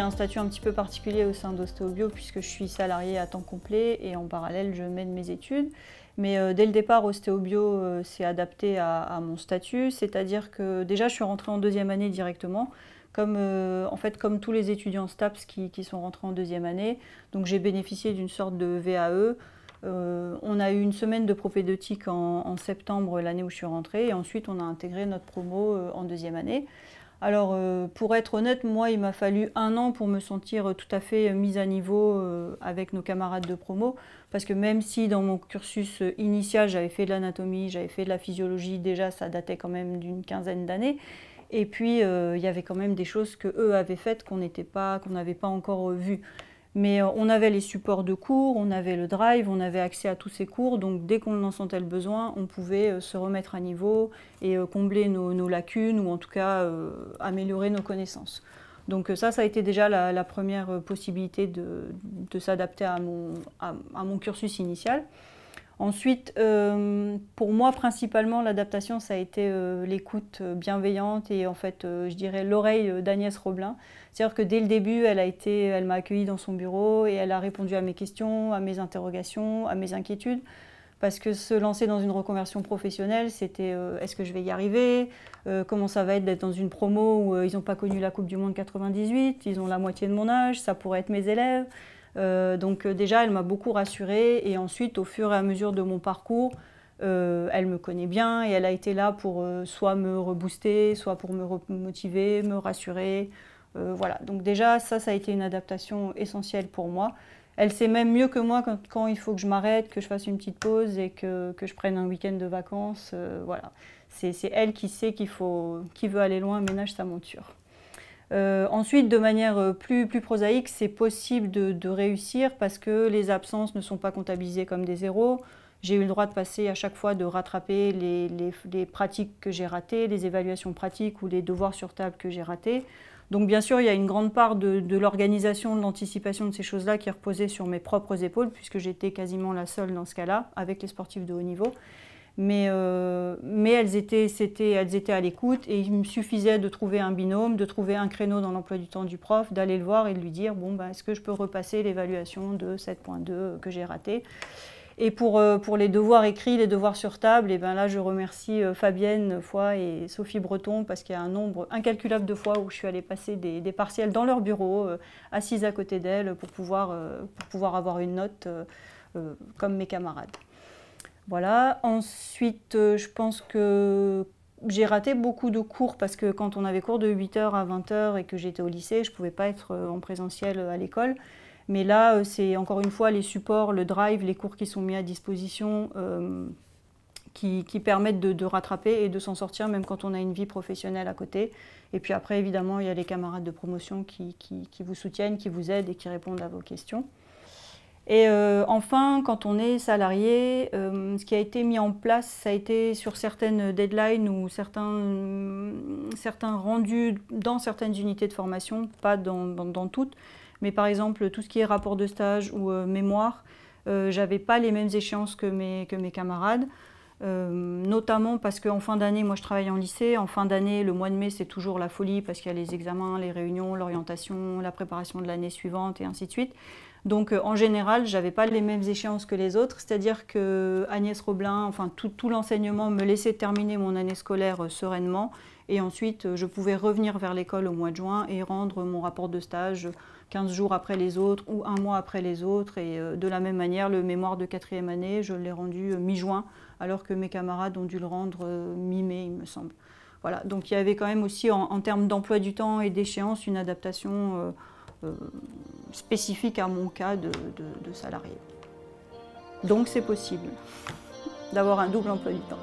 un statut un petit peu particulier au sein d'Ostéobio puisque je suis salariée à temps complet et en parallèle je mène mes études. Mais dès le départ, Ostéobio s'est adapté à mon statut, c'est-à-dire que déjà je suis rentrée en deuxième année directement, en fait, comme tous les étudiants STAPS qui sont rentrés en deuxième année. Donc j'ai bénéficié d'une sorte de VAE. On a eu une semaine de propédeutique en septembre, l'année où je suis rentrée, et ensuite on a intégré notre promo en deuxième année. Alors, pour être honnête, moi, il m'a fallu 1 an pour me sentir tout à fait mise à niveau avec nos camarades de promo, parce que même si dans mon cursus initial, j'avais fait de l'anatomie, j'avais fait de la physiologie, déjà, ça datait quand même d'une quinzaine d'années, et puis il y avait quand même des choses qu'eux avaient faites qu'on n'avait pas encore vues. Mais on avait les supports de cours, on avait le drive, on avait accès à tous ces cours, donc dès qu'on en sentait le besoin, on pouvait se remettre à niveau et combler nos lacunes ou en tout cas améliorer nos connaissances. Donc ça a été déjà la première possibilité de s'adapter à mon cursus initial. Ensuite, pour moi, principalement, l'adaptation, ça a été l'écoute bienveillante et en fait, je dirais l'oreille d'Agnès Roblin. C'est-à-dire que dès le début, elle m'a accueillie dans son bureau et elle a répondu à mes questions, à mes interrogations, à mes inquiétudes. Parce que se lancer dans une reconversion professionnelle, c'était est-ce que je vais y arriver? Comment ça va être d'être dans une promo où ils n'ont pas connu la Coupe du Monde 98, ils ont la moitié de mon âge, ça pourrait être mes élèves. Donc déjà, elle m'a beaucoup rassurée et ensuite, au fur et à mesure de mon parcours, elle me connaît bien et elle a été là pour soit me rebooster, soit pour me motiver, me rassurer. Voilà, donc déjà, ça a été une adaptation essentielle pour moi. Elle sait même mieux que moi quand il faut que je m'arrête, que je fasse une petite pause et que je prenne un week-end de vacances. Voilà, c'est elle qui sait qui veut aller loin, ménage sa monture. Ensuite, de manière plus prosaïque, c'est possible de réussir parce que les absences ne sont pas comptabilisées comme des zéros. J'ai eu le droit de passer à chaque fois de rattraper les pratiques que j'ai ratées, les évaluations pratiques ou les devoirs sur table que j'ai ratés. Donc bien sûr, il y a une grande part de l'organisation, de l'anticipation de ces choses-là qui reposait sur mes propres épaules puisque j'étais quasiment la seule dans ce cas-là avec les sportifs de haut niveau. Mais elles étaient à l'écoute et il me suffisait de trouver un binôme, de trouver un créneau dans l'emploi du temps du prof, d'aller le voir et de lui dire bon, ben, est-ce que je peux repasser l'évaluation de 7.2 que j'ai ratée. Et pour les devoirs écrits, les devoirs sur table, et ben là je remercie Fabienne Foy et Sophie Breton parce qu'il y a un nombre incalculable de fois où je suis allée passer des partiels dans leur bureau, assise à côté d'elles pour pouvoir avoir une note comme mes camarades. Voilà. Ensuite, je pense que j'ai raté beaucoup de cours parce que quand on avait cours de 8h à 20h et que j'étais au lycée, je ne pouvais pas être en présentiel à l'école. Mais là, c'est encore une fois les supports, le drive, les cours qui sont mis à disposition qui permettent de rattraper et de s'en sortir même quand on a une vie professionnelle à côté. Et puis après, évidemment, il y a les camarades de promotion qui vous soutiennent, qui vous aident et qui répondent à vos questions. Et enfin, quand on est salarié, ce qui a été mis en place, ça a été sur certaines deadlines ou certains rendus dans certaines unités de formation, pas dans toutes, mais par exemple tout ce qui est rapport de stage ou mémoire, j'avais pas les mêmes échéances que mes camarades. Notamment parce qu'en fin d'année, moi je travaille en lycée, en fin d'année, le mois de mai c'est toujours la folie parce qu'il y a les examens, les réunions, l'orientation, la préparation de l'année suivante et ainsi de suite. Donc en général, je n'avais pas les mêmes échéances que les autres, c'est-à-dire que Agnès Roblin, enfin tout l'enseignement me laissait terminer mon année scolaire sereinement et ensuite je pouvais revenir vers l'école au mois de juin et rendre mon rapport de stage 15 jours après les autres ou 1 mois après les autres et de la même manière, le mémoire de 4e année, je l'ai rendu mi-juin alors que mes camarades ont dû le rendre mi-mai, il me semble. Voilà, donc il y avait quand même aussi en termes d'emploi du temps et d'échéance une adaptation spécifique à mon cas de salarié. Donc c'est possible d'avoir un double emploi du temps.